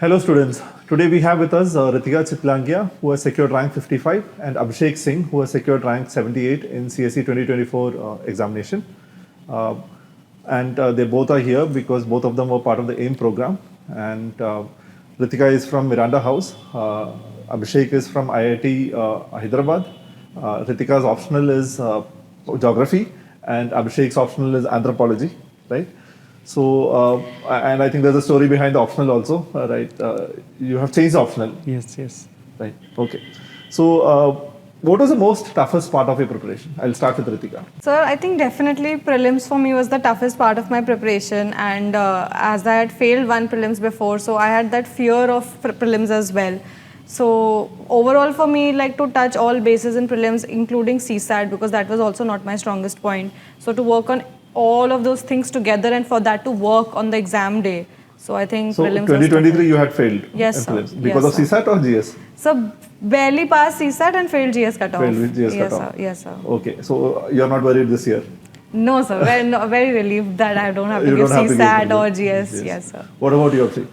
Hello students. Today we have with us Ritika Chitlangia, who has secured rank 55, and Abhishek Singh, who has secured rank 78 in CSE 2024 examination. They both are here because both of them were part of the AIM program. And Ritika is from Miranda House. Abhishek is from IIT Hyderabad. Ritika's optional is geography, and Abhishek's optional is anthropology, right? So, and I think there's a story behind the optional also, right? You have changed the optional. Yes. Right, okay. So, what was the most toughest part of your preparation? I'll start with Ritika. Sir, I think definitely prelims for me was the toughest part of my preparation, and as I had failed one prelims before, so I had that fear of prelims as well. So overall for me, like to touch all bases in prelims, including CSAT, because that was also not my strongest point. So to work on all of those things together and for that to work on the exam day. So I think so prelims 2023 you had failed. Yes, sir. Prelims. Because of CSAT or GS? So barely passed CSAT and failed GS cutoff. Failed GS yes, cutoff. Sir. Yes, sir. Okay, so you're not worried this year? No, sir. Very relieved that I don't have to give CSAT or GS. Yes, sir. What about you, Abhishek?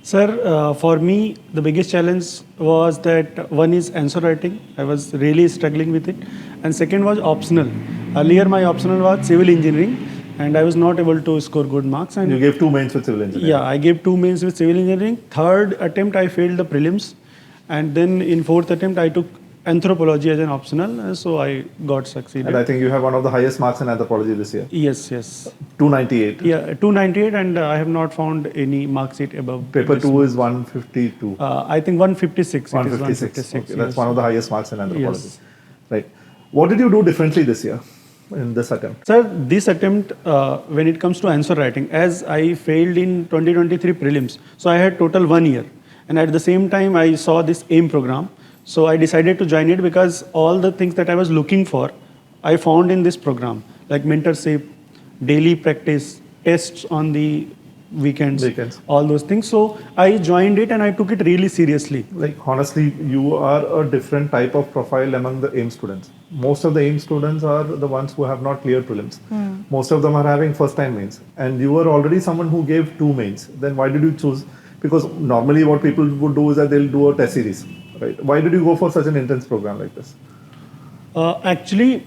Sir, for me, the biggest challenge was that one is answer writing. I was really struggling with it. And second was optional. Earlier, my optional was civil engineering, and I was not able to score good marks. And you gave 2 mains with civil engineering? Yeah, I gave 2 mains with civil engineering. Third attempt, I failed the prelims. And then in fourth attempt, I took anthropology as an optional, so I got succeeded. And I think you have one of the highest marks in anthropology this year. Yes. 298. Yeah, 298, and I have not found any mark sheet above. Paper 2 is 152. I think 156. 156. Okay, yes. That's one of the highest marks in anthropology. Yes. Right. What did you do differently this year in this attempt? Sir, this attempt, when it comes to answer writing, as I failed in 2023 prelims, so I had total 1 year. And at the same time, I saw this AIM program. So I decided to join it because all the things that I was looking for, I found in this program, like mentorship, daily practice, tests on the weekends, all those things. So I joined it and I took it really seriously. Like honestly, you are a different type of profile among the AIM students. Most of the AIM students are the ones who have not cleared prelims. Most of them are having first time mains. And you were already someone who gave 2 mains. Then why did you choose? Because normally what people would do is that they'll do a test series. Right. Why did you go for such an intense program like this? Actually,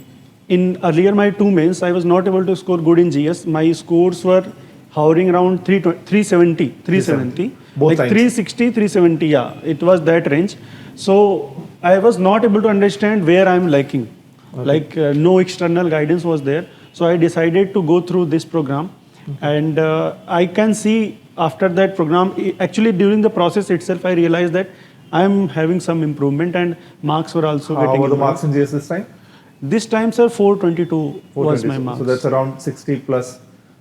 in earlier my 2 mains, I was not able to score good in GS. My scores were hovering around 370. Both like times. 360, 370, yeah. It was that range. So I was not able to understand where I'm lacking. Okay. Like no external guidance was there. So I decided to go through this program. Okay. And I can see after that program, actually during the process itself, I realized that I'm having some improvement and marks were also getting improved. How were the marks in GS this time? This time, sir, 422 was my marks. So that's around 60 plus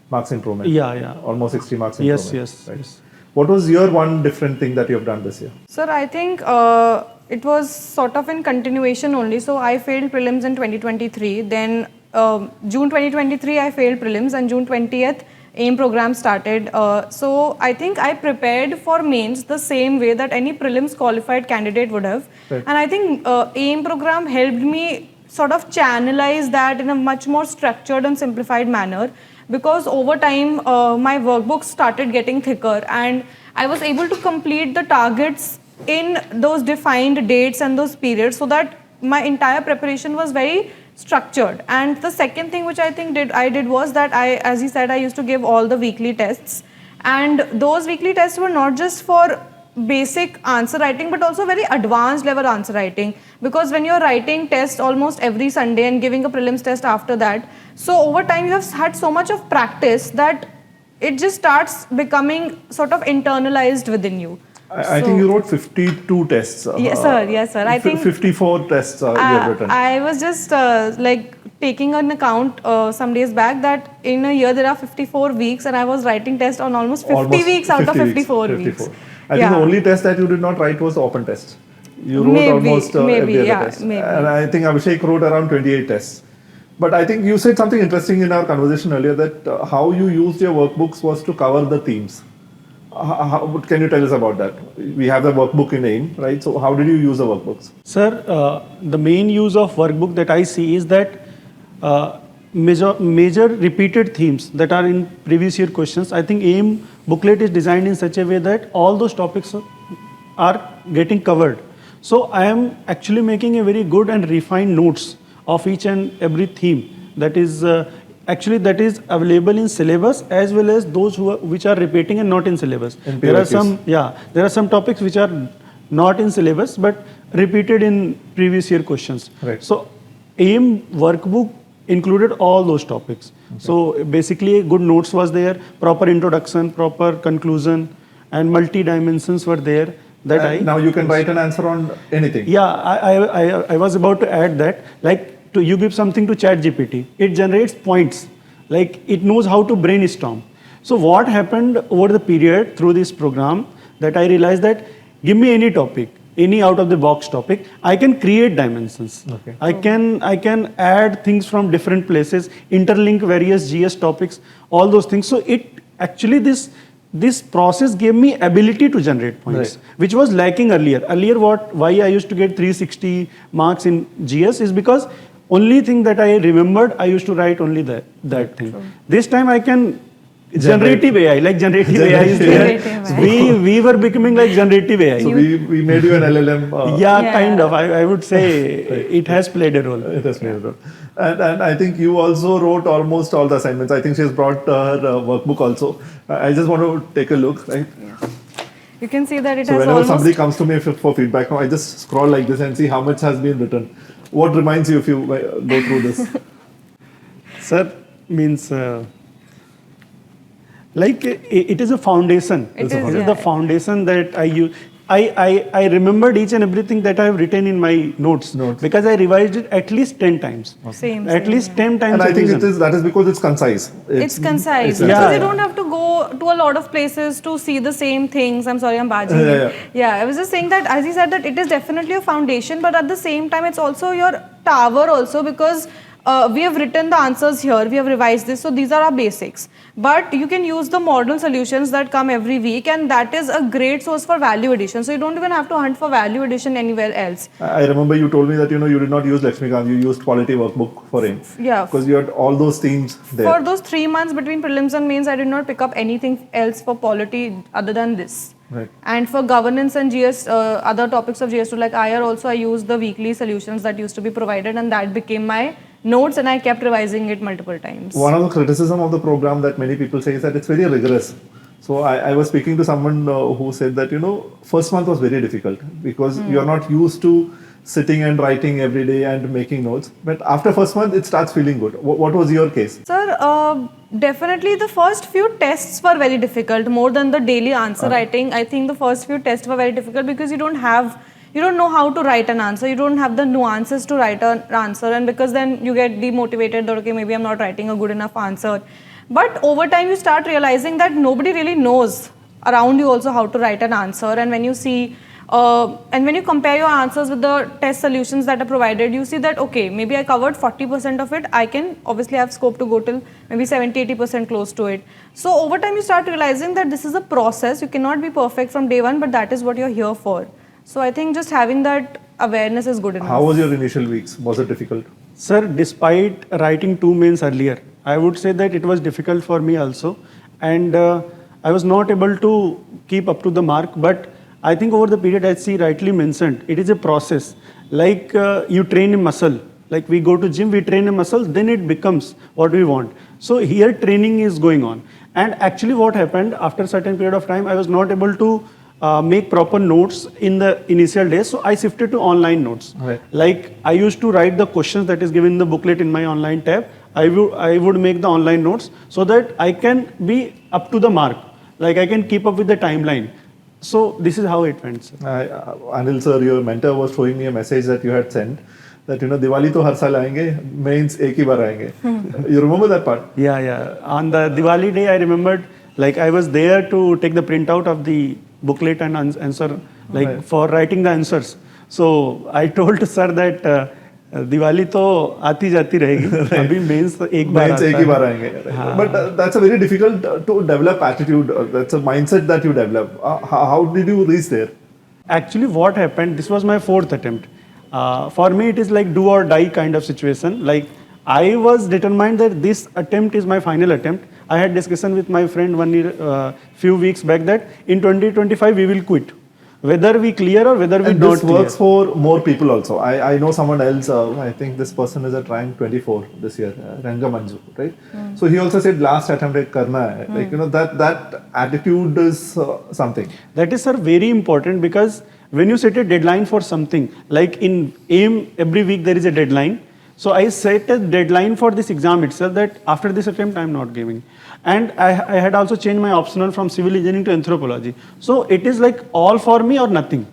marks improvement. Yeah. Almost 60 marks improvement. Yes. Right. What was your one different thing that you have done this year? Sir, I think it was sort of in continuation only. So I failed prelims in 2023. Then June 2023, I failed prelims, and June 20th, AIM program started. So I think I prepared for mains the same way that any prelims qualified candidate would have. Right. And I think AIM program helped me sort of channelize that in a much more structured and simplified manner, because over time my workbooks started getting thicker and I was able to complete the targets in those defined dates and those periods, so that my entire preparation was very structured. And the second thing which I think I did was that as he said, I used to give all the weekly tests, and those weekly tests were not just for basic answer writing but also very advanced level answer writing, because when you're writing tests almost every Sunday and giving a prelims test after that, so over time you have had so much of practice that it just starts becoming sort of internalized within you. I think you wrote 52 tests. Yes, sir. I think 54 tests you have written. I was just like taking an account some days back that in a year there are 54 weeks, and I was writing tests on almost 50 weeks out of 54 weeks. I think the only test that you did not write was the open test. You wrote almost every other test. Maybe. And I think Abhishek wrote around 28 tests. But I think you said something interesting in our conversation earlier, that how you used your workbooks was to cover the themes. Can you tell us about that? We have the workbook in AIM, right? So how did you use the workbooks? Sir, the main use of workbook that I see is that major repeated themes that are in previous year questions. I think AIM booklet is designed in such a way that all those topics are getting covered. So I am actually making a very good and refined notes of each and every theme that is that is available in syllabus, as well as those which are repeating and not in syllabus. There are some topics which are not in syllabus but repeated in previous year questions. Right. So AIM workbook included all those topics. Okay. So basically good notes was there, proper introduction, proper conclusion, and multi dimensions were there. Now you can write an answer on anything. Yeah, I was about to add that, like, you give something to ChatGPT, it generates points, like it knows how to brainstorm. So what happened over the period through this program, that I realized that give me any topic, any out of the box topic, I can create dimensions. Okay. I can add things from different places, interlink various GS topics, all those things. So it actually this process gave me ability to generate points, right, which was lacking earlier. Why I used to get 360 marks in GS is because only thing that I remembered, I used to write only that thing. True. This time I can generative AI, like generative AI is there. We were becoming like generative AI. So we made you an LLM. Kind of. I would say it has played a role. It has played a role. And I think you also wrote almost all the assignments. I think she has brought her workbook also. I just want to take a look, right? Yeah. You can see that it so has whenever almost... somebody comes to me for feedback, I just scroll like this and see how much has been written. What reminds you if you go through this? Sir, means like it is a foundation. It is the foundation that I use. I remembered each and everything that I have written in my notes. Because I revised it at least 10 times. Same. At least 10 times. And I think that is because it's concise. It's concise. Because you don't have to go to a lot of places to see the same things. I'm sorry, I'm badging. I was just saying that, as he said, that it is definitely a foundation, but at the same time, it's also your tower also, because we have written the answers here, we have revised this, so these are our basics. But you can use the model solutions that come every week, and that is a great source for value addition. So you don't even have to hunt for value addition anywhere else. I remember you told me that you did not use Lakshmikant, you used quality workbook for him. Yeah. Because you had all those themes there. For those 3 months between prelims and mains, I did not pick up anything else for polity other than this. Right. And for governance and GS, other topics of GS2 like IR also, I used the weekly solutions that used to be provided, and that became my notes, and I kept revising it multiple times. One of the criticism of the program that many people say is that it's very rigorous. So I was speaking to someone who said that, first month was very difficult because you're not used to sitting and writing every day and making notes. But after first month, it starts feeling good. What was your case? Sir, definitely the first few tests were very difficult, more than the daily answer writing. I think the first few tests were very difficult because you don't know how to write an answer. You don't have the nuances to write an answer, and because then you get demotivated that, okay, maybe I'm not writing a good enough answer. But over time, you start realizing that nobody really knows around you also how to write an answer. And when you see, and when you compare your answers with the test solutions that are provided, you see that, okay, maybe I covered 40% of it. I can obviously have scope to go till maybe 70-80% close to it. So over time, you start realizing that this is a process. You cannot be perfect from day one, but that is what you're here for. So I think just having that awareness is good enough. How was your initial weeks? Was it difficult? Sir, despite writing 2 mains earlier, I would say that it was difficult for me also. And I was not able to keep up to the mark. But I think over the period, as he rightly mentioned, it is a process. Like you train a muscle. Like we go to gym, we train a muscle, then it becomes what we want. So here training is going on. And actually what happened, after a certain period of time, I was not able to make proper notes in the initial days, so I shifted to online notes. Right. Like I used to write the questions that is given in the booklet in my online tab. I would make the online notes so that I can be up to the mark. Like I can keep up with the timeline. So this is how it went. Sir. Anil sir, your mentor was showing me a message that you had sent that Diwali to har saal aayenge, mains ek hi baar aayenge. You remember that part? Yeah. On the Diwali day, I remembered, like I was there to take the printout of the booklet and answer, like for writing the answers. So I told sir that Diwali to aati jati rahegi. Abhi mains ek baar aayenge. But that's a very difficult to develop attitude. That's a mindset that you develop. How did you reach there? Actually, what happened? This was my 4th attempt. For me, it is like do or die kind of situation. Like I was determined that this attempt is my final attempt. I had discussion with my friend few weeks back that in 2025 we will quit. Whether we clear or whether we And don't this works clear. for more people also. I know someone else, I think this person is at rank 24 this year, Ranga Manju, right? So he also said last attempt at karna hai. Like, that attitude is something. That is, sir, very important because when you set a deadline for something, like in AIM, every week there is a deadline. So I set a deadline for this exam itself that after this attempt I am not giving. And I had also changed my optional from civil engineering to anthropology. So it is like all for me or nothing.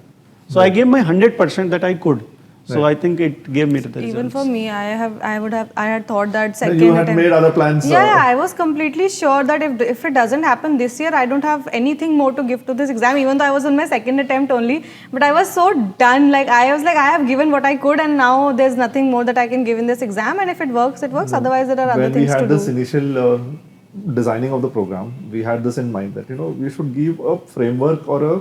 So I gave my 100% that I could. So I think it gave me the results. Even for me, I had thought that second You had attempt. made other plans. Yeah, I was completely sure that if it doesn't happen this year, I don't have anything more to give to this exam, even though I was on my second attempt only. But I was so done. Like, I was like, I have given what I could, and now there's nothing more that I can give in this exam. And if it works, it works. Otherwise, there are other When we things to had do. this initial designing of the program, we had this in mind that, we should give a framework or a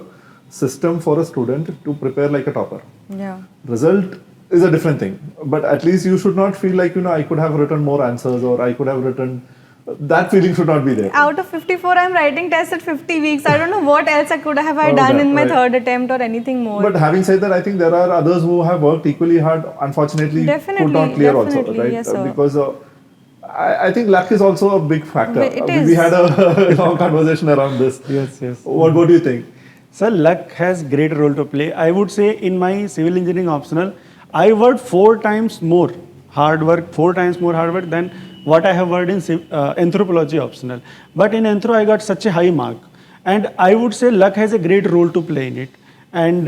system for a student to prepare like a topper. Yeah. Result is a different thing, but at least you should not feel like, I could have written more answers or I could have written, that feeling should not be there. Out of 54, I'm writing tests at 50 weeks. I don't know what else I could have Oh, done that, in my right. third attempt or anything more. But having said that, I think there are others who have worked equally hard, unfortunately could not clear also, right? Yes, sir. Because I think luck is also a big factor. It We is. had a long conversation around this. Yes, yes. What do you think? Sir, luck has great role to play. I would say in my civil engineering optional, I worked 4 times more hard work than what I have worked in anthropology optional. But in anthro, I got such a high mark. And I would say luck has a great role to play in it. And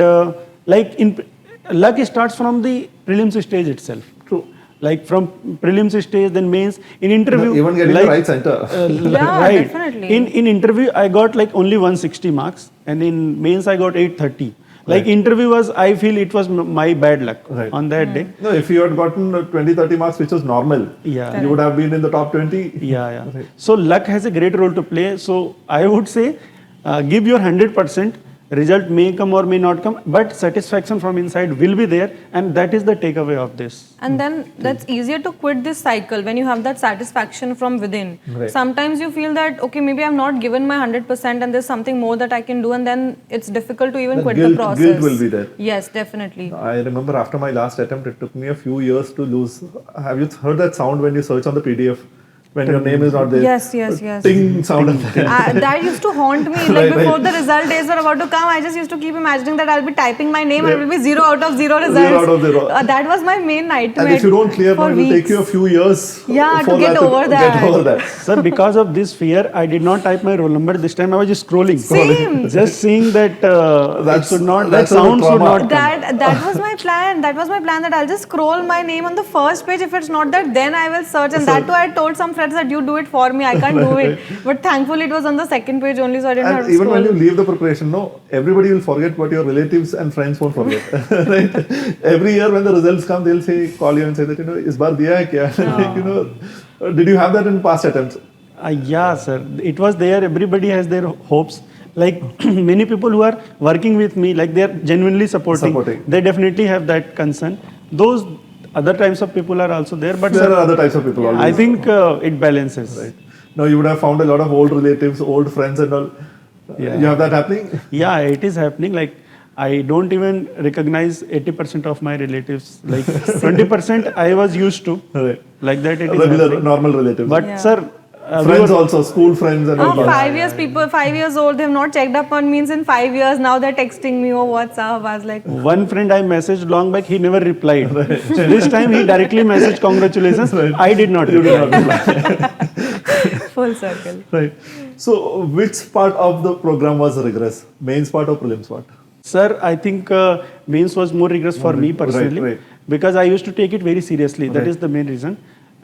luck starts from the prelims stage itself. True. Like from prelims stage, then mains. In interview, Even getting the right center. Yeah, right. definitely. In interview, I got like only 160 marks, and in mains I got 830. Like interview was, I feel it was my bad luck on that day. No, if you had gotten 20-30 marks, which was normal, Yeah. you would have been in the top 20. Yeah. So luck has a great role to play. So I would say, give your 100%. Result may come or may not come, but satisfaction from inside will be there, and that is the takeaway of this. And then that's easier to quit this cycle when you have that satisfaction from within. Right. Sometimes you feel that, okay, maybe I'm not given my 100% and there's something more that I can do, and then it's difficult to even That quit guilt- the process. guilt will be there. Yes, definitely. I remember after my last attempt, it took me a few years to lose. Have you heard that sound when you search on the PDF? When your name is not there? Yes. Ting sound. of that. That used to haunt me. Like Right, before right. the result days were about to come, I just used to keep imagining that I'll be typing my name and it will be 0 out of 0 results. 0 out of 0. That was my main nightmare. And if you don't clear now, for it will take weeks. you a few years Yeah, for to get over that. Get over that. Sir, because of this fear, I did not type my roll number. This time I was just scrolling. Same. Just seeing that that sound that's a should trauma. not come. That was my plan. That was my plan that I'll just scroll my name on the first page. If it's not there, then I will search. And that too, I told some friends that you do it for me. I can't do it. But thankfully, it was on the second page only, so I didn't have And to even scroll. when you leave the preparation, no, everybody will forget, but your relatives and friends won't forget. Right? Every year when the results come, they'll say, call you and say that, is bar diya hai kya? Like, did you have that in past attempts? Yeah, sir. It was there. Everybody has their hopes. Like many people who are working with me, like they are genuinely supporting. They definitely have that concern. Those other types of people are also there. But There sir, are other types of people always. I think it balances. Right. Now you would have found a lot of old relatives, old friends and all. Yeah. You have that happening? Yeah, it is happening. Like I don't even recognize 80% of my relatives. Like 20% I was used to. Right. Like that it is Regular, happening. normal relatives. But Yeah. sir, friends also, school friends and all. 5 years, 5 years old, they have not checked up on me in 5 years. Now they're texting me, oh, what's up? I was like, one friend I messaged long back, he never replied. So this time he directly messaged congratulations. I did not reply. full circle. Right. So, which part of the program was rigorous? Mains part or prelims part? Sir, I think mains was more rigorous for me personally right. because I used to take it very seriously. That is the main reason.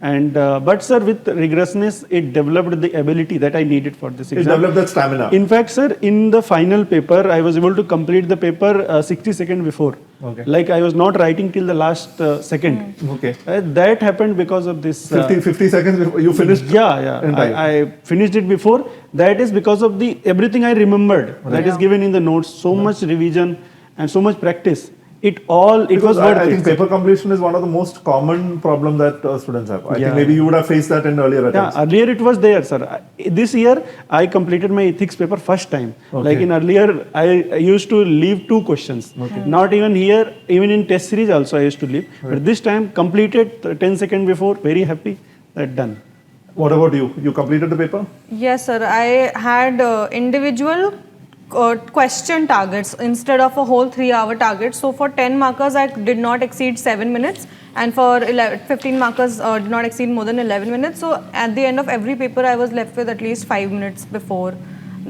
And but sir, with rigorousness, it developed the ability that I needed for this It exam. developed that stamina. In fact, sir, in the final paper, I was able to complete the paper 60 seconds before. Okay. Like I was not writing till the last second. Okay. That happened because of this. 50 seconds before you finished? Yeah. in time. I finished it before. That is because of the everything I remembered. That is given in the notes. So much revision and so much practice. it Because was I worth think it. paper completion is one of the most common problem that students have. I Yeah. think maybe you would have faced that in earlier Yeah, attempts. earlier it was there, sir. This year I completed my ethics paper first time. Okay. Like in earlier, I used to leave 2 questions. Not even here, even in test series also I used to leave. But this time completed 10 seconds before, very happy, that done. What about you? You completed the paper? Yes, sir. I had individual question targets instead of a whole 3-hour target. So for 10 markers, I did not exceed 7 minutes, and for 15 markers, did not exceed more than 11 minutes. So at the end of every paper, I was left with at least 5 minutes before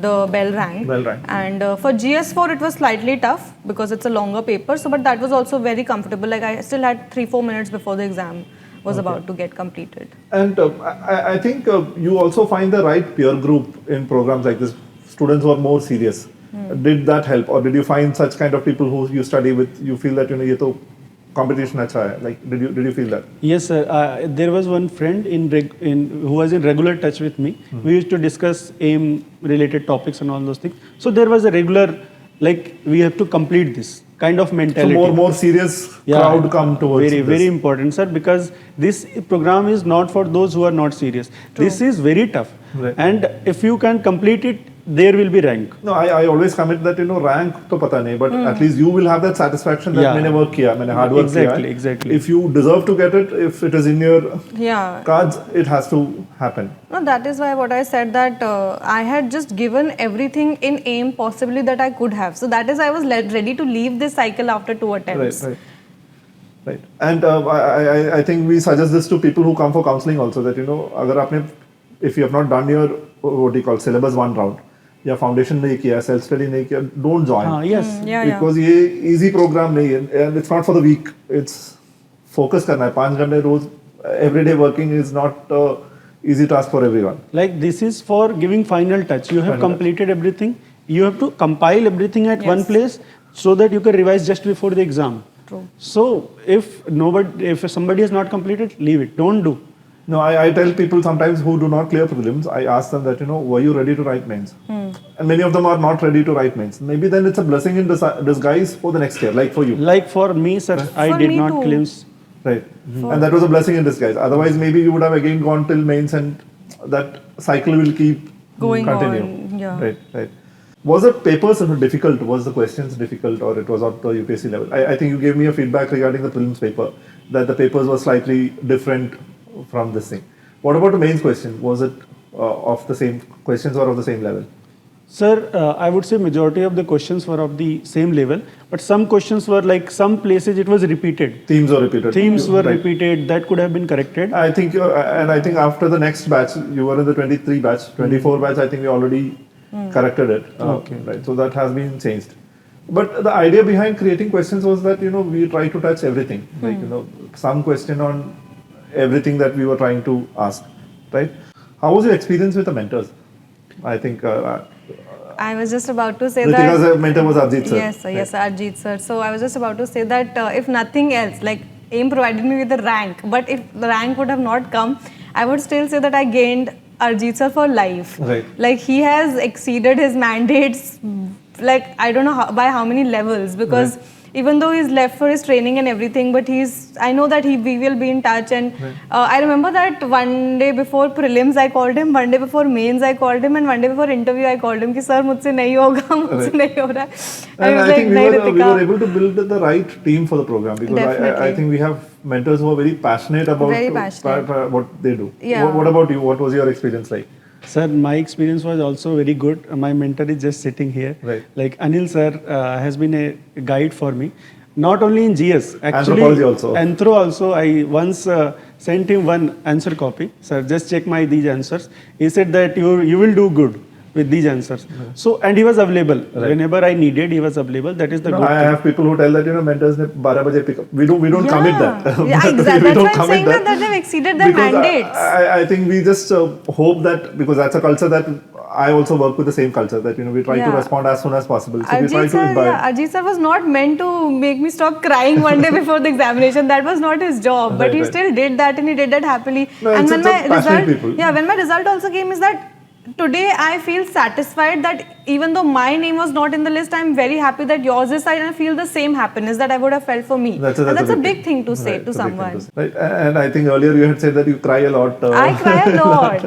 the bell rang. And for GS4, it was slightly tough because it's a longer paper. So, but that was also very comfortable. Like I still had 3-4 minutes before the exam was about to get completed. And I think you also find the right peer group in programs like this, students who are more serious. Did that help, or did you find such kind of people who you study with, you feel that ye to competition acha hai? Like, did you feel that? Yes, sir. There was one friend who was in regular touch with me. We used to discuss AIM related topics and all those things. So there was a regular, like, we have to complete this kind of mentality. So more serious crowd come towards very, this. very important, sir, because this program is not for those who are not serious. True. This is very tough. Right. And if you can complete it, there will be rank. No, I always commit that, rank to pata nahi, but at least you will have that satisfaction that maine work kiya, maine hard work kiya. Exactly. If you deserve to get it, if it is in your cards, it has to happen. No, that is why what I said, that I had just given everything in AIM possibly that I could have. So that is why I was ready to leave this cycle after 2 attempts. Right. And I think we suggest this to people who come for counseling also, that, if you have not done your, what do you call, syllabus 1 round, या foundation नहीं किया, self study नहीं किया, don't join. Yes. Because ये easy program नहीं है, and it's not for the weak. It's focus करना है 5 घंटे रोज. Everyday working is not easy task for everyone. Like, this is for giving final touch. You have completed everything. You have to compile everything at one place so that you can revise just before the exam. True. So if somebody has not completed, leave it. Don't do. No, I tell people sometimes who do not clear prelims, I ask them that, were you ready to write mains? And many of them are not ready to write mains. Maybe then it's a blessing in disguise for the next year, like for you. Like for me, sir, I For did me not too. cleanse. Right. And that was a blessing in disguise. Otherwise, maybe you would have again gone till mains, and that cycle will keep continue. On. Yeah. Right. Was the papers difficult? Was the questions difficult, or it was at the UPSC level? I think you gave me a feedback regarding the prelims paper, that the papers were slightly different from this thing. What about the mains question? Was it of the same questions or of the same level? Sir, I would say majority of the questions were of the same level, but some questions were like, some places it was repeated. Themes were repeated. Themes were repeated. That could have been corrected. I think, and I think after the next batch, you were in the 23 batch, 24 batch, I think we already corrected it. Okay. Right. So that has been changed. But the idea behind creating questions was that, we try to touch everything. Like, some question on everything that we were trying to ask. Right. How was your experience with the mentors? I think... I was just about to say Ritika's that... mentor was Arjit sir. Yes, sir. Yes, Arjit sir. So I was just about to say that if nothing else, like AIM provided me with the rank, but if the rank would have not come, I would still say that I gained Arjit sir for life. Right. Like, he has exceeded his mandates, like, I don't know by how many levels, because even though he's left for his training and everything, but I know that we will be in touch. And I remember that one day before prelims I called him, one day before mains I called him, and one day before interview I called him कि sir मुझसे नहीं होगा, मुझसे नहीं हो रहा है. And I think नहीं we Ritika. were able to build the right team for the program, because I think we have mentors who are very passionate about Very passionate. what they do. Yeah. What about you? What was your experience like? Sir, my experience was also very good. My mentor is just sitting here. Right. Like, Anil sir has been a guide for me. Not only in GS, actually. Anthropology also. Anthro also. I once sent him one answer copy. Sir, just check these answers. He said that you will do good with these answers. So, and he was available. Whenever I needed, he was available. That is the good I thing. have people who tell that, mentors ne 12 baje pick up. We don't commit that. Yeah, exactly. That's why I'm saying that they've exceeded their Because mandates. I think we just hope that, because that's a culture that I also work with, the same culture, that, we try to respond as soon as possible. So we try to imbibe. Arjit sir was not meant to make me stop crying one day before the examination. That was not his job. But he still did that, and he did that happily. No, and it's when a passionate people. when my result also came, is that today I feel satisfied that even though my name was not in the list, I'm very happy that yours is, and I feel the same happiness that I would have felt for me. That's a big thing to say to someone. Right. And I think earlier you had said that you cry a lot. I cry a lot.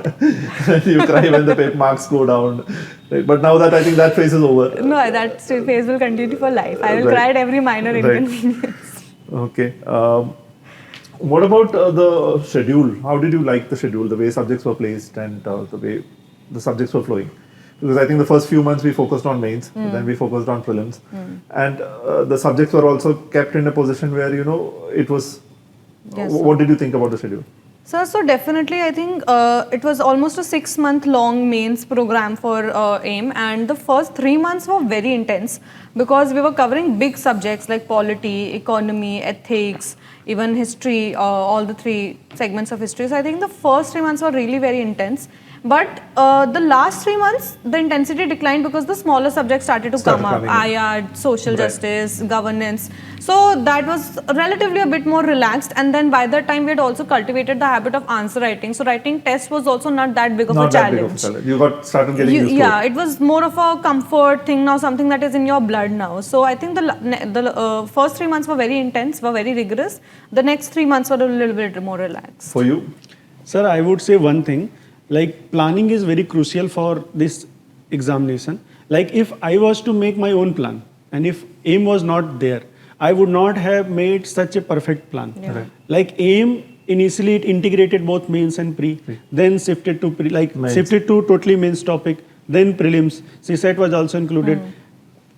You cry when the marks go down. Right. But now that I think that phase is over. No, that phase will continue for life. I will cry at every minor inconvenience. Okay. What about the schedule? How did you like the schedule, the way subjects were placed and the way the subjects were flowing? Because I think the first few months we focused on mains, then we focused on prelims, and the subjects were also kept in a position where, you know, it was. Yes, what did you think about the schedule? So definitely I think it was almost a 6-month long mains program for AIM, and the first 3 months were very intense because we were covering big subjects like polity, economy, ethics, even history, all the 3 segments of history. So I think the first 3 months were really very intense. But the last 3 months, the intensity declined because the smaller subjects started to come up. IR, social justice, governance. So that was relatively a bit more relaxed. And then by that time, we had also cultivated the habit of answer writing. So writing tests was also not that big of a challenge. You got started getting used to it. Yeah, it was more of a comfort thing now, something that is in your blood now. So I think the first 3 months were very intense, were very rigorous. The next 3 months were a little bit more relaxed. For you? Sir, I would say one thing. Like, planning is very crucial for this examination. Like, if I was to make my own plan and if AIM was not there, I would not have made such a perfect plan. Yeah. Right. Like, AIM, initially it integrated both mains and pre, then shifted to shifted to totally mains topic, then prelims. CSAT was also included.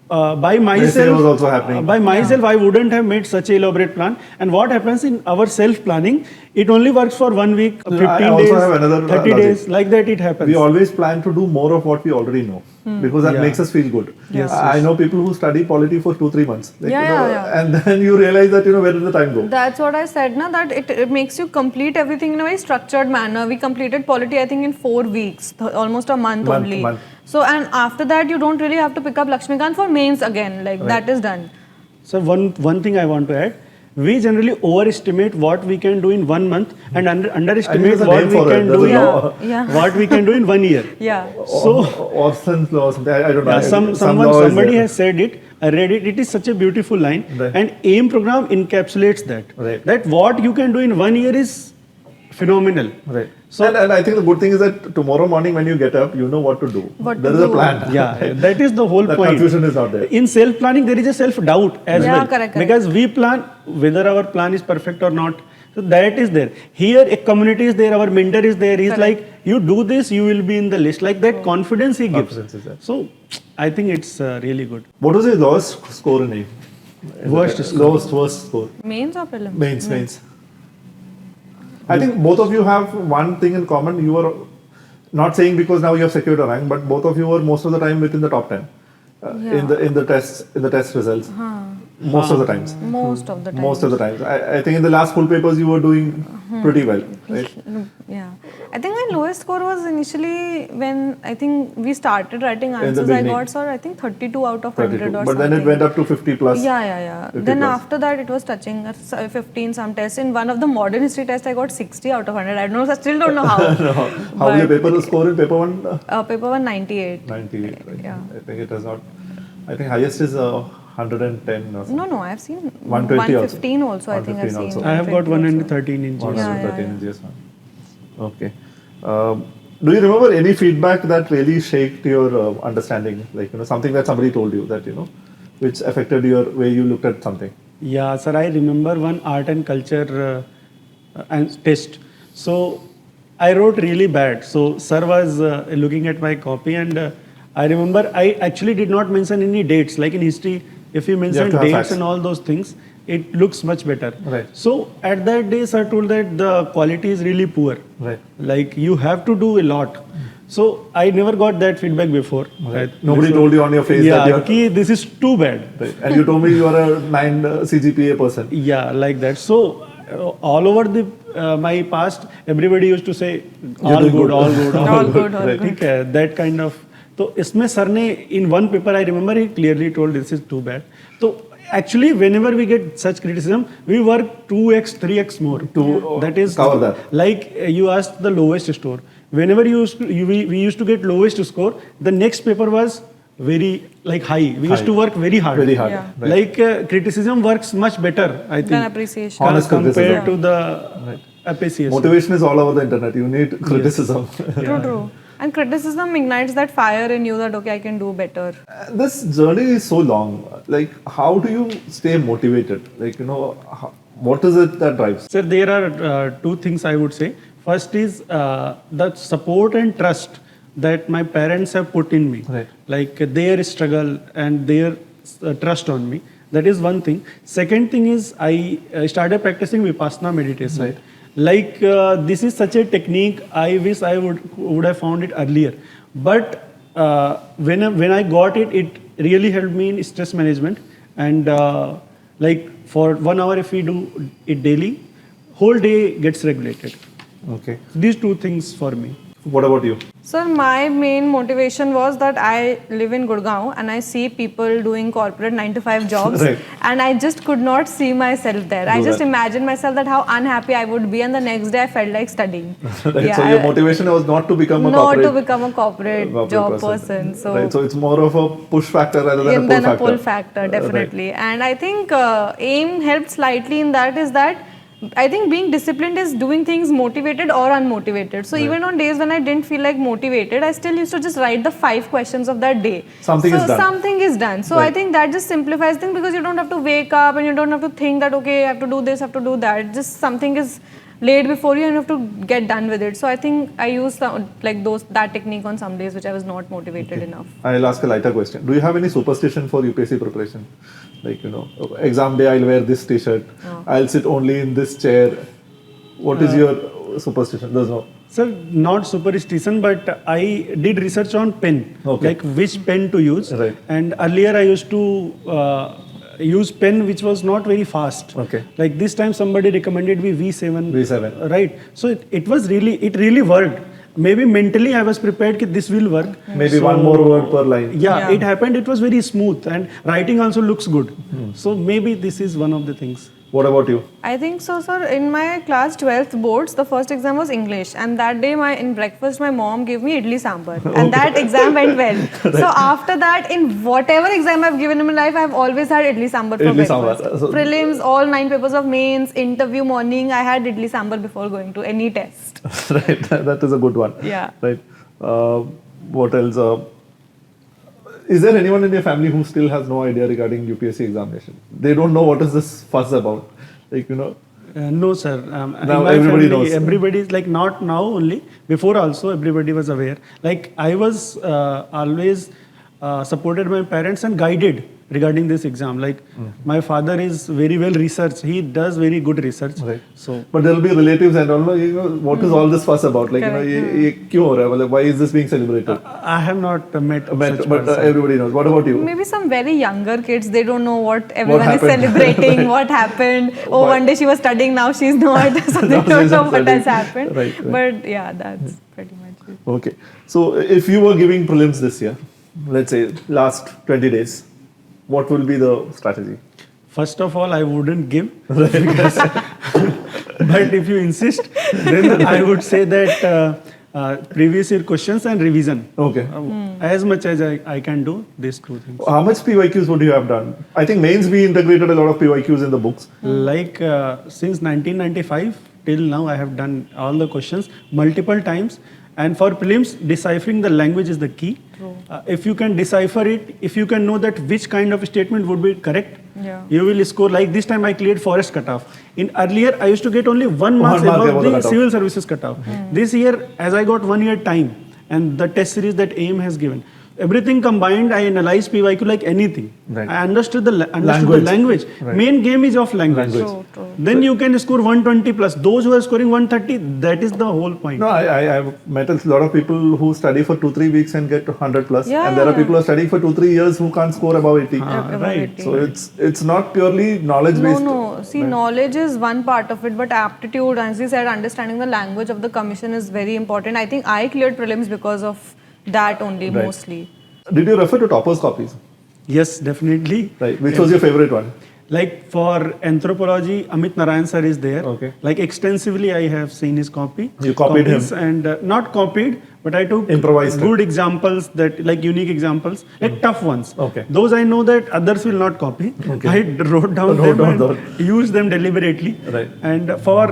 By myself, was also happening. I wouldn't have made such an elaborate plan. And what happens in our self-planning, it only works for 1 week, 15 days, 30 days, like that it happens. We always plan to do more of what we already know because that makes us feel good. Yes. I know people who study polity for 2-3 months. Like, Yeah. And then you realize that, where did the time go? That's what I said, na, that it makes you complete everything in a very structured manner. We completed polity, I think, in 4 weeks, almost a month only. So, and after that, you don't really have to pick up Lakshmikant for mains again. Like, that is done. So, one thing I want to add, we generally overestimate what we can do in 1 month and underestimate what we can do what we can do in 1 year. Yeah. So, Orson's law, I don't know. Somebody has said it. I read it. It is such a beautiful line. Right. And AIM program encapsulates that. Right. That what you can do in 1 year is phenomenal. Right. So, and I think the good thing is that tomorrow morning when you get up, you know what to do. There is a plan. Yeah, that is the whole that point. Confusion is not there. In self-planning, there is a self-doubt as well. Correct. Because we plan whether our plan is perfect or not. So that is there. Here, a community is there, our mentor is there. He's like, you do this, you will be in the list. Like that confidence he gives. Confidence is there. So I think it's really good. What was your lowest score in AIM? Worst score? Worst score. Mains or prelims? Mains. I think both of you have one thing in common. You were not saying because now you have secured a rank, but both of you were most of the time within the top 10 in the test results. Most of the times. Most of the time. Most of the times. I think in the last full papers you were doing pretty well, right? Yeah. I think my lowest score was initially when I think we started writing answers. I got, I think 32 out of 100 or something. But then it went up to 50 plus. Yeah. Then after that it was touching 15 some tests. In one of the modern history tests I got 60 out of 100. I don't know, I still don't know how. How was your paper score in paper 1? Paper 1 98. 98, right. Yeah. I think it has not. I think highest is 110 or something. No, I have seen 115 also. I think I've seen. I have got 113 in GS. 113 in GS1. Okay. Do you remember any feedback that really shaped your understanding? Like, something that somebody told you that, which affected your way you looked at something? Yeah, sir, I remember one art and culture test. So I wrote really bad. So sir was looking at my copy and I remember I actually did not mention any dates. Like in history, if you mention dates and all those things, it looks much better. Right. So at that day, sir told that the quality is really poor. Right. Like you have to do a lot. So I never got that feedback before. Right. Nobody told you on your face that this is too bad. Right. And you told me you are a 9 CGPA person. Yeah, like that. So all over my past, everybody used to say all good. Right. That kind of. So इसमें sir ने in one paper I remember he clearly told this is too bad. So actually whenever we get such criticism, we work 2x, 3x more. To that is cover that. Like you asked the lowest score. whenever we used to get lowest score, the next paper was very like high. We used to work very hard. Very hard. Yeah. Right. Like criticism works much better, I think, Then appreciation. Honest compared criticism. to the appreciation. Motivation is all over the internet. You need criticism. True. And criticism ignites that fire in you that, okay, I can do better. This journey is so long. Like, how do you stay motivated? Like, what is it that drives? Sir, there are two things I would say. First is the support and trust that my parents have put in me. Right. Like their struggle and their trust on me. That is one thing. Second thing is I started practicing Vipassana meditation. Right. Like this is such a technique. I wish I would have found it earlier. But when I got it, it really helped me in stress management. And like for 1 hour, if we do it daily, whole day gets regulated. Okay. These two things for me. What about you? Sir, my main motivation was that I live in Gurgaon and I see people doing corporate 9-to-5 jobs. Right. And I just could not see myself there. I just imagined myself that how unhappy I would be, and the next day I felt like studying. Right. So your motivation was not to become a corporate job person. So, right. So it's more of a push factor rather than a pull factor. Definitely. And I think AIM helped slightly in that is that I think being disciplined is doing things motivated or unmotivated. So even on days when I didn't feel like motivated, I still used to just write the 5 questions of that day. Something is done. So I think that just simplifies things because you don't have to wake up and you don't have to think that, okay, I have to do this, I have to do that. Just something is laid before you and you have to get done with it. So I think I used that technique on some days which I was not motivated enough. I'll ask a lighter question. Do you have any superstition for UPSC preparation? Like, exam day I'll wear this t-shirt. I'll sit only in this chair. What is your superstition? There's no. Sir, not superstition, but I did research on pen, like which pen to use. Right. And earlier I used to use pen which was not very fast. Okay. Like this time somebody recommended me V7. V7. Right. So it really worked. Maybe mentally I was prepared that this will work. Maybe one more word per line. Yeah, it happened. It was very smooth and writing also looks good. So maybe this is one of the things. What about you? I think so, sir. In my class 12th boards, the first exam was English, and that day in breakfast my mom gave me idli sambar, and that exam went well. So after that, in whatever exam I've given in my life, I've always had idli sambar for breakfast. So Prelims, all 9 papers of mains, interview morning, I had idli sambar before going to any test. Right, that is a good one. Yeah. Right. What else? Is there anyone in your family who still has no idea regarding UPSC examination? They don't know what is this fuss about. Like, No, sir. Now everybody knows. Everybody is like not now only. Before also, everybody was aware. Like I was always supported my parents and guided regarding this exam. Like my father is very well researched. He does very good research. Right. So, but there will be relatives and all. What is all this fuss about? Like, why is this being celebrated? I have not met such But person. everybody knows. What about you? Maybe some very younger kids, they don't know what everyone is happened? celebrating, what happened. Oh, one day she was studying, now she's not. So they don't know what has happened. Right. But yeah, that's pretty much it. Okay. So if you were giving prelims this year, let's say last 20 days, what will be the strategy? First of all, I wouldn't give. Because but if you insist, then I would say that previous year questions and revision. Okay. As much as I can do, these two things. How much PYQs would you have done? I think mains we integrated a lot of PYQs in the books. Like since 1995 till now, I have done all the questions multiple times. And for prelims, deciphering the language is the key. If you can decipher it, if you can know that which kind of statement would be correct, you will score. Like this time I cleared forest cutoff. In earlier, I used to get only 1 mark above the civil services cutoff. This year, as I got 1 year time and the test series that AIM has given, everything combined, I analyzed PYQ like anything. Right. I understood the language. Right. Main game is of language. True. Then you can score 120 plus. Those who are scoring 130, that is the whole point. No, I've met a lot of people who study for 2-3 weeks and get to 100 plus. Yeah, and there are people who are studying for 2-3 years who can't score above 80. Right. So it's not purely knowledge based. No. See, knowledge is one part of it, but aptitude, as you said, understanding the language of the commission is very important. I think I cleared prelims because of that only, mostly. Did you refer to toppers copies? Yes, definitely. Right. Which was your favorite one? Like for anthropology, Amit Narayan sir is there. Okay. Like extensively, I have seen his copy. You copied him? And not copied, but I took Improvised good examples that like unique examples, like tough ones. Okay. Those I know that others will not copy. Okay. I wrote down them and used them deliberately. Right. And for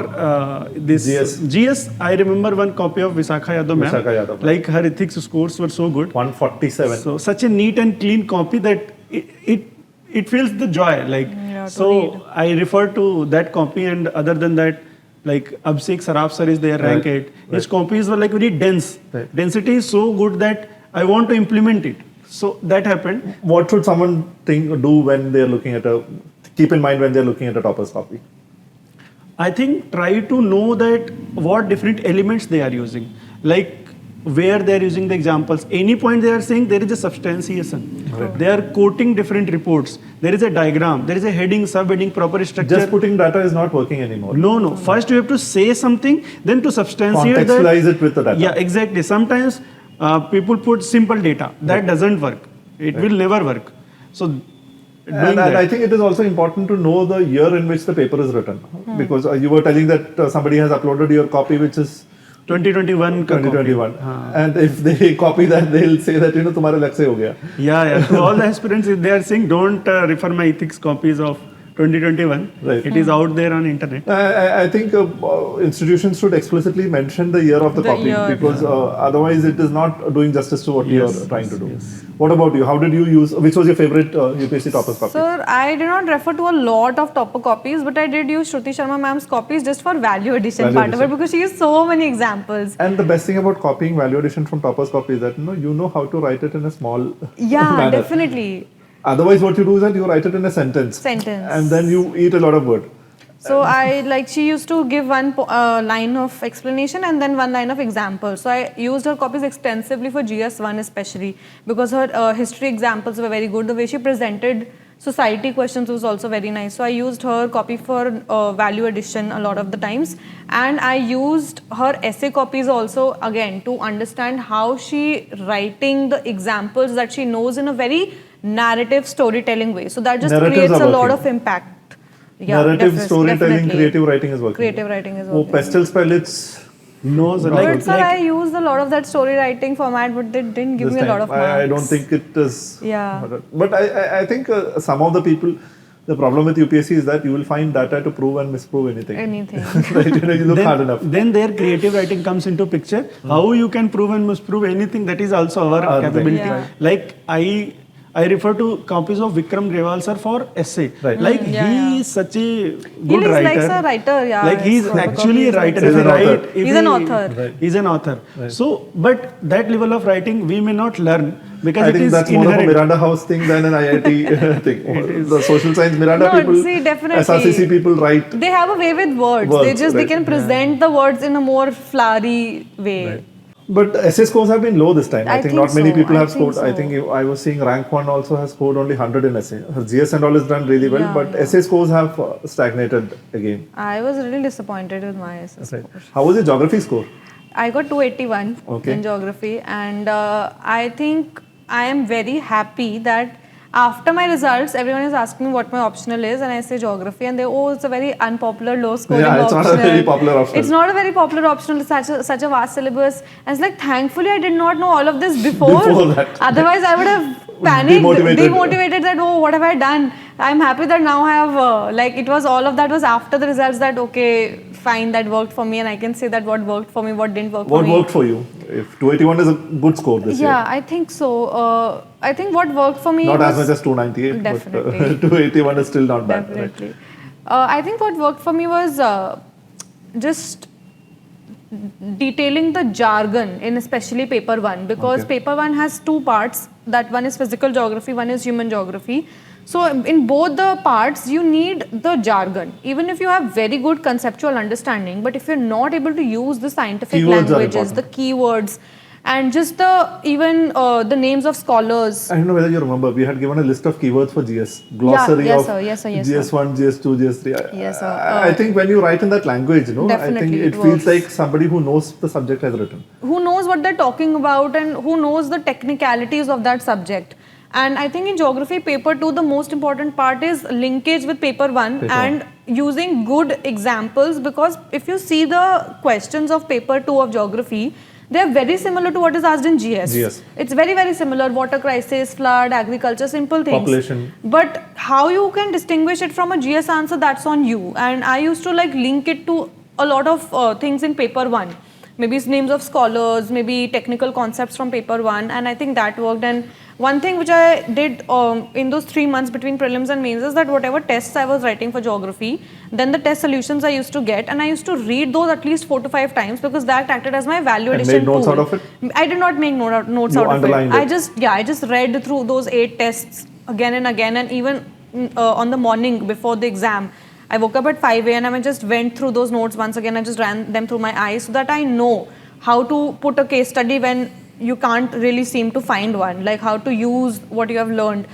this GS. I remember one copy of Visakha Yadav ma'am. Visakha Yadav. Like her ethics scores were so good. 147. So such a neat and clean copy that it feels the joy. Like I refer to that copy, and other than that, like Abhishek Saraf sir is there, rank 8. His copies were like very dense. Right. Density is so good that I want to implement it. So that happened. What should someone do when they're looking at keep in mind when they're looking at a topper's copy? I think try to know that what different elements they are using. Like where they are using the examples. Any point they are saying, there is a substantiation. Right. They are quoting different reports. There is a diagram. There is a heading, subheading, proper structure. Just putting data is not working anymore. No. First you have to say something, then to substantiate that. Contextualize it with the data. Yeah, exactly. Sometimes people put simple data. That doesn't work. It will never work. So and I think it is also important to know the year in which the paper is written. Because you were telling that somebody has uploaded your copy which is 2021. And if they copy that, they'll say that, तुम्हारे लग से हो गया. Yeah. To all the aspirants, if they are saying, don't refer my ethics copies of 2021. Right. It is out there on internet. I think institutions should explicitly mention the year of the copy because otherwise it is not doing justice to what you are trying to do. Yes. What about you? How did you use? Which was your favorite UPSC topper's copy? Sir, I did not refer to a lot of topper copies, but I did use Shruti Sharma ma'am's copies just for value addition part of it because she used so many examples. And the best thing about copying value addition from topper's copy is that you know how to write it in a small manner. Definitely. Otherwise, what you do is that you write it in a sentence. And then you eat a lot of word. So she used to give one line of explanation and then one line of example. So I used her copies extensively for GS1 especially because her history examples were very good. The way she presented society questions was also very nice. So I used her copy for value addition a lot of the times. And I used her essay copies also again to understand how she writing the examples that she knows in a very narrative storytelling way. So that just creates a lot of impact. Yeah, narrative storytelling, creative writing is working. Creative writing is working. Pastel palettes. No, sir. I used a lot of that story writing format, but they didn't give me a lot of marks. I don't think it is. Yeah. But I think some of the people, the problem with UPSC is that you will find data to prove and misprove anything. Right? You look hard enough. Then their creative writing comes into picture. How you can prove and misprove anything, that is also our capability. Yeah. Like I refer to copies of Vikram Grewal sir for essay. Right. Like he is such a good writer. He is like a writer, Like he is actually a writer. He's an author. Right. He's an author. Right. So, but that level of writing we may not learn because I it think is that's inherent. more of a Miranda House thing than an IIT thing. The social science Miranda people, definitely. SRCC people write. They have a way with words. They can present the words in a more flowery way. Right. But essay scores have been low this time. I think not many people have scored. So. I think I was seeing rank 1 also has scored only 100 in essay. Her GS and all is done really well, but essay scores have stagnated again. I was really disappointed with my essay scores. How was your geography score? I got 281 in geography, and I think I am very happy that after my results, everyone is asking me what my optional is, and I say geography, and they it's a very unpopular, low scoring optional. It's not a very popular optional. It's not a very popular optional. It's such a vast syllabus. And it's like, thankfully, I did not know all of this before that. Otherwise, I would have panicked, demotivated that, what have I done? I'm happy that now I have, it was all of that was after the results that, okay, fine, that worked for me, and I can say that what worked for me, what didn't work for me. What worked for you? If 281 is a good score this year. Yeah, I think so. I think what worked for me not as much as 298, definitely. But 281 is still not bad. Definitely. Right? I think what worked for me was just detailing the jargon in especially paper 1, because paper 1 has 2 parts. That one is physical geography, one is human geography. So in both the parts, you need the jargon. Even if you have very good conceptual understanding, but if you're not able to use the scientific languages, the keywords, and just the names of scholars. I don't know whether you remember, we had given a list of keywords for GS. Glossary of GS1, GS2, GS3. Yes, sir. I think when you write in that language, I think it feels like somebody who knows the subject has written. Who knows what they're talking about and who knows the technicalities of that subject. And I think in geography paper 2, the most important part is linkage with paper 1 and using good examples, because if you see the questions of paper 2 of geography, they are very similar to what is asked in GS. It's very, very similar. Water crisis, flood, agriculture, simple things. Population. But how you can distinguish it from a GS answer, that's on you. And I used to like link it to a lot of things in paper 1. Maybe names of scholars, maybe technical concepts from paper 1. And I think that worked. And one thing which I did in those 3 months between prelims and mains is that whatever tests I was writing for geography, then the test solutions I used to get, and I used to read those at least 4 to 5 times, because that acted as my value addition made notes tool. out of it? I did not make notes out of it. Underlined it. I just read through those 8 tests again and again, and even on the morning before the exam, I woke up at 5 a.m. and I just went through those notes once again. I just ran them through my eyes so that I know how to put a case study when you can't really seem to find one, like how to use what you have learned,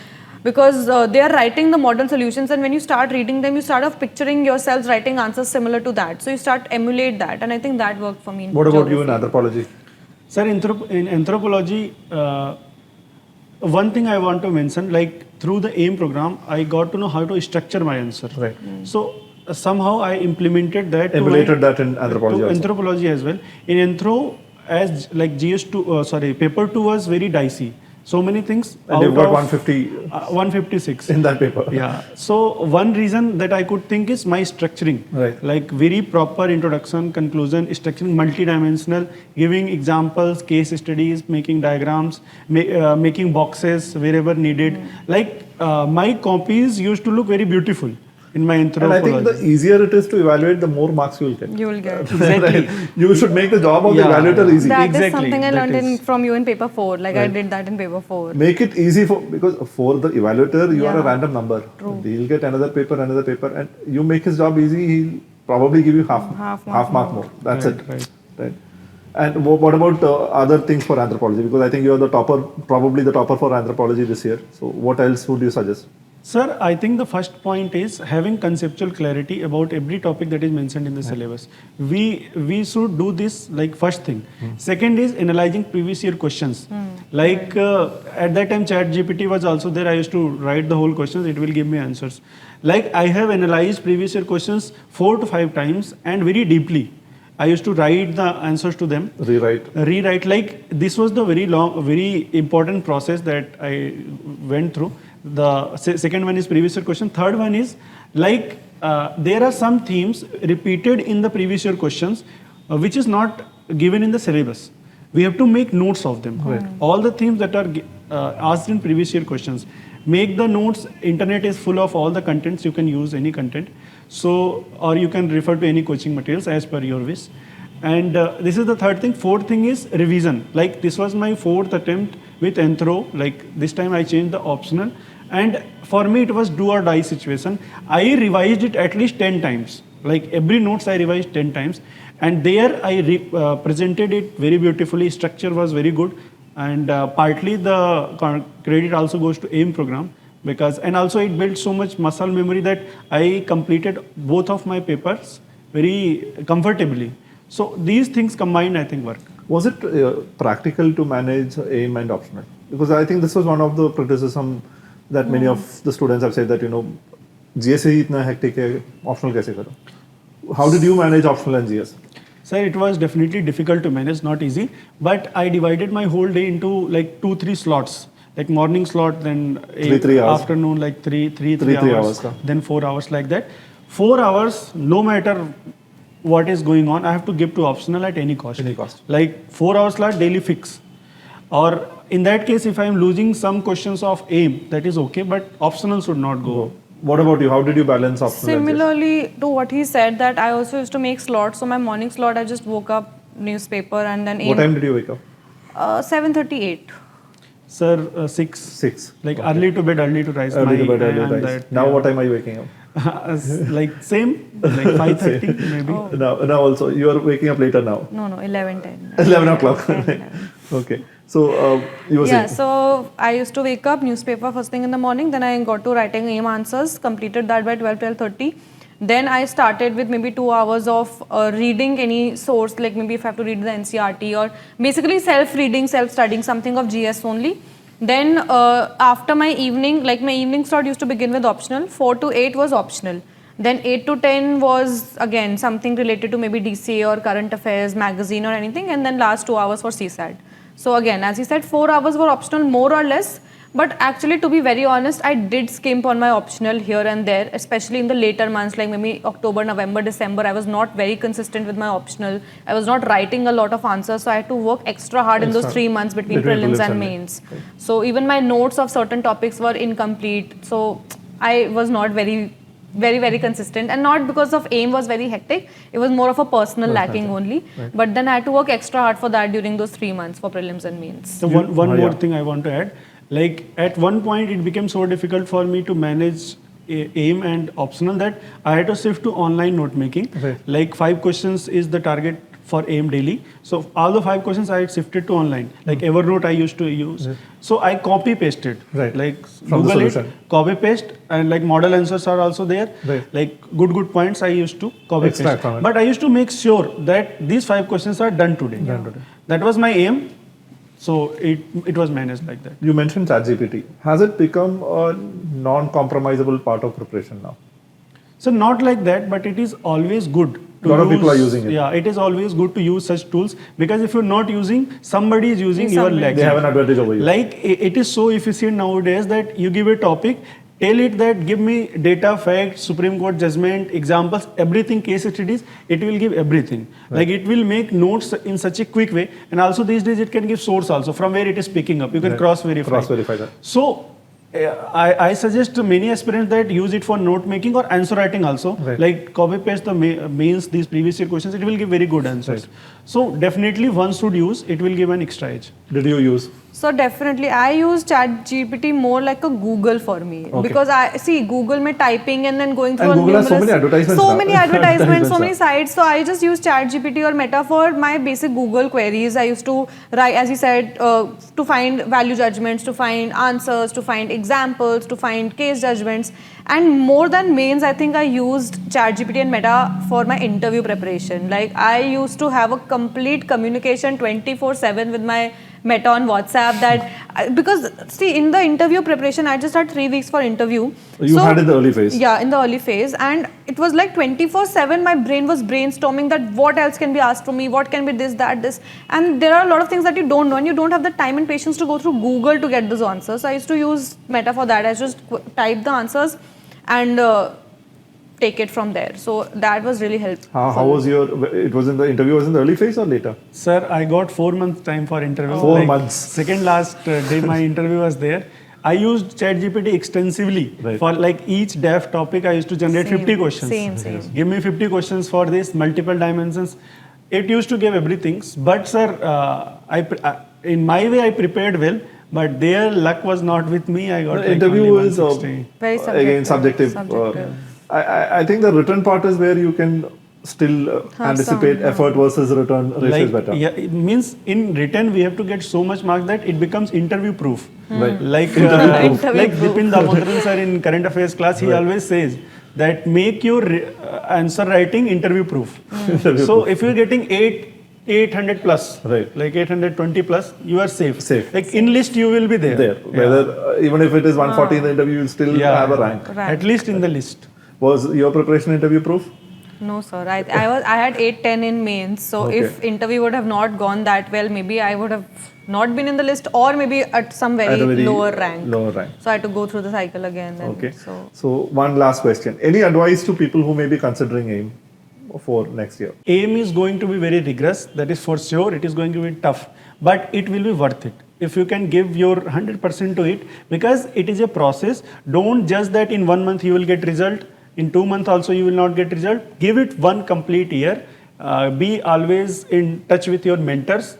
because they are writing the model solutions, and when you start reading them, you start off picturing yourselves writing answers similar to that, so you start emulate that, and I think that worked for me. What about you in anthropology? Sir, in anthropology, one thing I want to mention, like through the AIM program, I got to know how to structure my answer. Right. So somehow I implemented that. Emulated that in anthropology to also. Anthropology as well. In anthro, as like paper 2 was very dicey. So many things. And you've got 150. 156 in that paper. Yeah. So one reason that I could think is my structuring. Right. Like very proper introduction, conclusion, structuring, multidimensional, giving examples, case studies, making diagrams, making boxes wherever needed. Like my copies used to look very beautiful in my anthropology. And I think the easier it is to evaluate, the more marks you will get. You will get. Exactly. You should make the job of the evaluator easy. That Exactly, is something I that learned is- from you in paper 4. Like I did that in paper 4. Make it easy because for the evaluator, you are a Yeah. random number. He'll get another paper, and you make his job easy, he'll probably give you half mark more. That's Right, it. Right. And what about other things for anthropology? Because I think you are the topper, probably the topper for anthropology this year. So what else would you suggest? Sir, I think the first point is having conceptual clarity about every topic that is mentioned in the syllabus. We should do this like first thing. Second is analyzing previous year questions. Like at that time ChatGPT was also there. I used to write the whole questions. It will give me answers. Like I have analyzed previous year questions 4 to 5 times and very deeply. I used to write the answers to them. Rewrite. Like this was the very long, very important process that I went through. The second one is previous year question. Third one is like there are some themes repeated in the previous year questions which is not given in the syllabus. We have to make notes of them. Right. All the themes that are asked in previous year questions. Make the notes. Internet is full of all the contents. You can use any content. So, or you can refer to any coaching materials as per your wish. And this is the third thing. Fourth thing is revision. Like this was my 4th attempt with Anthro. Like this time I changed the optional. And for me it was do or die situation. I revised it at least 10 times. Like every notes I revised 10 times. And there I presented it very beautifully. Structure was very good. And partly the credit also goes to AIM program. Because, and also it built so much muscle memory that I completed both of my papers very comfortably. So these things combined I think work. Was it practical to manage AIM and optional? Because I think this was one of the criticism that many of the students have said that, GS is itna hectic hai, optional kaise karo? How did you manage optional and GS? Sir, it was definitely difficult to manage, not easy. But I divided my whole day into like 2-3 slots. Like morning slot, then 3 hours. Afternoon like 3 hours, then 4 hours like that. 4 hours, no matter what is going on, I have to give to optional at any cost. Like 4 hours slot, daily fix. Or in that case, if I am losing some questions of AIM, that is okay, but optional should not go. What about you? How did you balance optional? Similarly to what he said, that I also used to make slots. So my morning slot, I just woke up, newspaper, and then What time did you wake up? 7:38. Sir, 6. 6. Like early to bed, early to rise. Early to bed, early to rise. Now what time are you waking up? Like same, like 5:30 maybe. Oh. Now also, you are waking up later now. No, 11:10. 11 o'clock. 11. Okay. So you were saying? So I used to wake up, newspaper first thing in the morning. Then I got to writing AIM answers, completed that by 12:30. Then I started with maybe 2 hours of reading any source, like maybe if I have to read the NCRT or basically self-reading, self-studying something of GS only. Then after my evening, like my evening slot used to begin with optional, 4 to 8 was optional. Then 8 to 10 was again something related to maybe DCA or current affairs, magazine or anything, and then last 2 hours for CSAT. So again, as you said, 4 hours were optional more or less, but actually to be very honest, I did skimp on my optional here and there, especially in the later months like maybe October, November, December. I was not very consistent with my optional. I was not writing a lot of answers, so I had to work extra hard in those 3 months between prelims and mains. Right. So even my notes of certain topics were incomplete. So I was not very consistent, and not because of AIM was very hectic. It was more of a personal lacking only. Right. But then I had to work extra hard for that during those 3 months for prelims and mains. So one more thing I want to add. Like at one point it became so difficult for me to manage AIM and optional that I had to shift to online note making. Right. Like 5 questions is the target for AIM daily. So all the 5 questions I had shifted to online. Like Evernote I used to use. Right. So I copy pasted. Right. Like from Google it, copy paste, and like model answers are also there. Right. Like good points I used to copy paste. But I used to make sure that these 5 questions are done today. Yeah. That was my aim. So it was managed like that. You mentioned ChatGPT. Has it become a non-compromisable part of preparation now? So not like that, but it is always good. A lot of people are using it. Yeah, it is always good to use such tools, because if you're not using, somebody is using, you are lagging. They have an advantage over you. Like it is so efficient nowadays that you give a topic, tell it that give me data, facts, Supreme Court judgment, examples, everything, case studies, it will give everything. Right. Like it will make notes in such a quick way, and also these days it can give source also from where it is picking up. You can cross-verify. Cross-verify that. So I suggest to many aspirants that use it for note making or answer writing also. Right. Like copy paste the mains, these previous year questions, it will give very good answers. Right. So definitely one should use, it will give an extra edge. Did you use? So definitely, I use ChatGPT more like a Google for me, because I see Google में typing and then going through and Google has so many advertisements, so many sites. So I just use ChatGPT or Meta for my basic Google queries. I used to write, as you said, to find value judgments, to find answers, to find examples, to find case judgments. And more than mains, I think I used ChatGPT and Meta for my interview preparation. Like I used to have a complete communication 24/7 with my Meta on WhatsApp, that because see, in the interview preparation I just had 3 weeks for interview. You had in the early phase. Yeah, in the early phase, and it was like 24/7 my brain was brainstorming that what else can be asked from me, what can be this, that, this, and there are a lot of things that you don't know, and you don't have the time and patience to go through Google to get those answers. So I used to use Meta for that. I just type the answers and take it from there. So that was really helpful. How was it was in the interview was in the early phase or later? Sir, I got 4 months time for interview. 4 months. Second last day my interview was there. I used ChatGPT extensively. Right. For like each DAF topic, I used to generate 50 questions. Same. Give me 50 questions for this, multiple dimensions. It used to give everything. But sir, in my way I prepared well. But their luck was not with me. I got the interview is very subjective. Again subjective. I think the written part is where you can still anticipate effort versus return ratio is better. Yeah, it means in written we have to get so much marks that it becomes interview proof. Right. Like Bipin Damodharan sir in current affairs class, he always says that make your answer writing interview proof. So if you're getting 800 plus, right, like 820 plus, you are safe. Like in list you will be there. Whether even if it is 140 in the interview, you still have a rank. At least in the list. Was your preparation interview proof? No, sir. I had 8-10 in mains. So if interview would have not gone that well, maybe I would have not been in the list, or maybe at some very lower rank. So I had to go through the cycle again. Then, So one last question. Any advice to people who may be considering AIM for next year? AIM is going to be very rigorous. That is for sure. It is going to be tough, but it will be worth it. If you can give your 100% to it, because it is a process. Don't judge that in 1 month you will get result. In 2 months also you will not get result. Give it 1 complete year. Be always in touch with your mentors.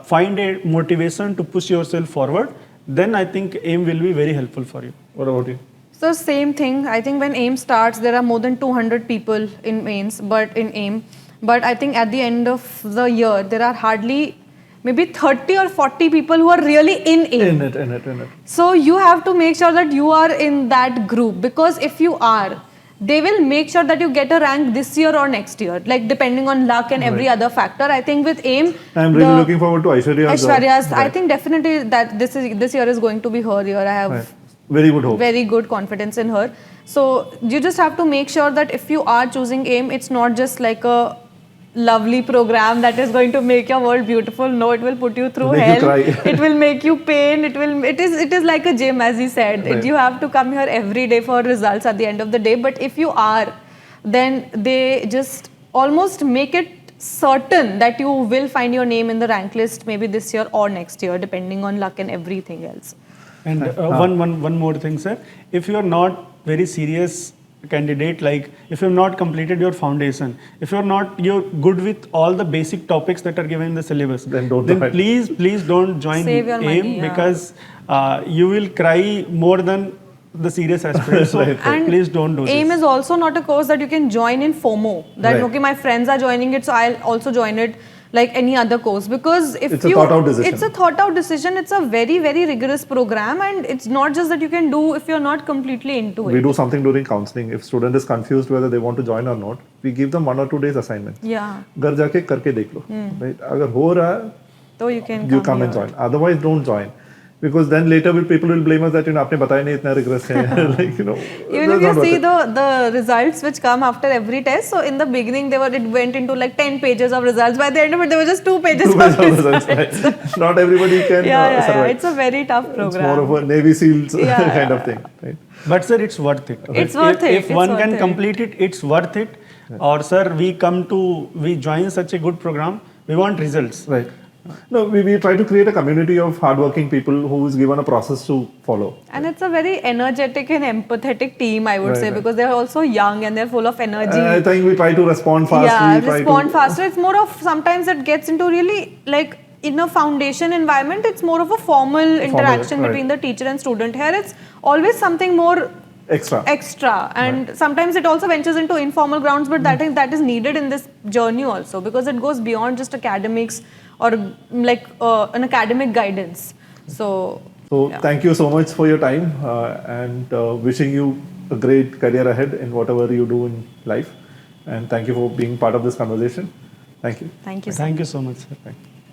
Find a motivation to push yourself forward. Then I think AIM will be very helpful for you. What about you? So same thing. I think when AIM starts, there are more than 200 people in mains, but in AIM. But I think at the end of the year, there are hardly maybe 30 or 40 people who are really in AIM. In it. So you have to make sure that you are in that group, because if you are, they will make sure that you get a rank this year or next year, like depending on luck and every other factor. I think with AIM, I'm really looking forward to Aishwarya's. I Right. think definitely that this year is going to be her year. I have Right. Very good hope. very good confidence in her. So you just have to make sure that if you are choosing AIM, it's not just like a lovely program that is going to make your world beautiful. No, it will put you through Make you hell. cry. It will make you pain. It is like a gym, as he said. Right. You have to come here every day for results at the end of the day. But if you are, then they just almost make it certain that you will find your name in the rank list maybe this year or next year, depending on luck and everything else. And one more thing, sir. If you are not very serious candidate, like if you have not completed your foundation, if you're good with all the basic topics that are given in the syllabus, Then don't join. please don't join Save your AIM, money, yeah. because you will cry more than the serious aspirants. So please don't do AIM this. is also not a course that you can join in FOMO. That Right. okay, my friends are joining it, so I'll also join it like any other course. Because if It's a thought-out decision. it's a thought-out decision. It's a very, very rigorous program, and it's not just that you can do if you're not completely into We it. do something during counseling. If student is confused whether they want to join or not, we give them 1 or 2 days assignment. Yeah, घर जाके करके देख लो, right? अगर हो रहा है, so you can you come and here. join. Otherwise, don't join. Because then later people will blame us that आपने बताया नहीं इतना rigorous है. Like Even that's if you not worth see it. the results which come after every test, so in the beginning it went into like 10 pages of results. By the end of it, there were just 2 pages Two of pages of results. results, right? Not everybody can Yeah. survive. It's a very tough program. It's more of a Navy SEALs Yeah, kind yeah, of thing, right? But sir, it's worth it. It's worth it. If It's one worth can it. complete it, it's worth it. Or sir, we join such a good program, we want results. Right. No, we try to create a community of hardworking people who is given a process to follow. And it's a very energetic and empathetic team, I would Right, say, right. because they're also young and they're full of energy. I think we try to respond fast. Yeah, we try respond to, faster. It's more of sometimes it gets into really like in a foundation environment, it's more of a formal interaction right. between the teacher and student. Here, it's always something more Extra. and sometimes it also ventures into informal grounds, but that is needed in this journey also, because it goes beyond just academics or like an academic guidance. So yeah. Thank you so much for your time and wishing you a great career ahead in whatever you do in life. And thank you for being part of this conversation. Thank you. Thank you. Thank you so much, sir. Thank you.